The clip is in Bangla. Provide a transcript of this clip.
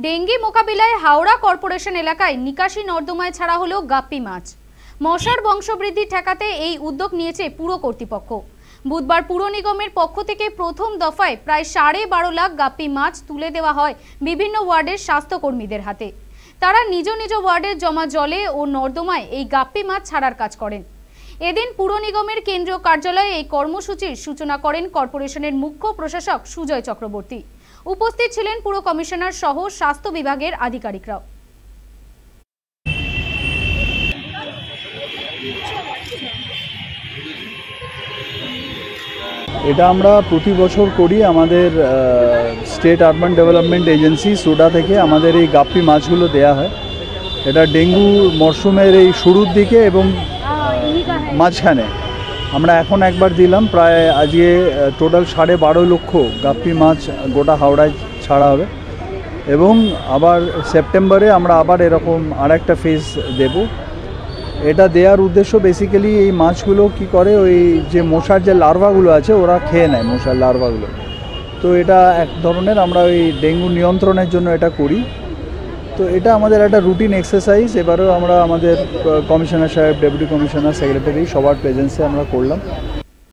ডেঙ্গি মোকাবিলায় হাওড়া কর্পোরেশন এলাকায় নিকাশি নর্দমায় ছাড়া হলো গাপ্পি মাছ। মশার বংশবৃদ্ধি ঠেকাতে এই উদ্যোগ নিয়েছে পুর কর্তৃপক্ষ। বুধবার পুর নিগমের পক্ষ থেকে প্রথম দফায় প্রায় 12.5 লাখ গাপ্পি মাছ তুলে দেওয়া হয় বিভিন্ন ওয়ার্ডের স্বাস্থ্যকর্মীদের হাতে। তারা নিজ নিজ ওয়ার্ডের জমা জলে ও নর্দমায় এই গাপ্পি মাছ ছাড়ার কাজ করেন। এদিন পুর নিগমের কেন্দ্রীয় কার্যালয়ে এই কর্মসূচির সূচনা করেন কর্পোরেশনের মুখ্য প্রশাসক সুজয় চক্রবর্তী। উপস্থিত ছিলেন পুর কমিশনার সহ স্বাস্থ্য বিভাগের আধিকারিকরাও। এটা আমরা প্রতি বছর করি। আমাদের state urban development agency soda থেকে আমাদের এই গাপ্পি মাছগুলো দেয়া হয়। এটা ডেঙ্গু মরশুমের এই শুরুর দিকে এবং মাঝখানে আমরা এখন একবার দিলাম। প্রায় আজকে টোটাল 12.5 লক্ষ গাপ্পি মাছ গোটা হাওড়ায় ছাড়া হবে এবং আবার সেপ্টেম্বরে আমরা আবার এরকম আরেকটা ফেজ দেব। এটা দেওয়ার উদ্দেশ্য বেসিক্যালি এই মাছগুলো কি করে, ওই যে মশার যে লার্ভাগুলো আছে ওরা খেয়ে নেয় মশার লার্ভাগুলো। তো এটা এক ধরনের আমরা ওই ডেঙ্গু নিয়ন্ত্রণের জন্য এটা করি। তো এটা আমাদের একটা রুটিন এক্সারসাইজ। এবারেও আমরা আমাদের কমিশনার সাহেব, ডেপুটি কমিশনার, সেক্রেটারি সবার প্রেজেন্সে আমরা করলাম।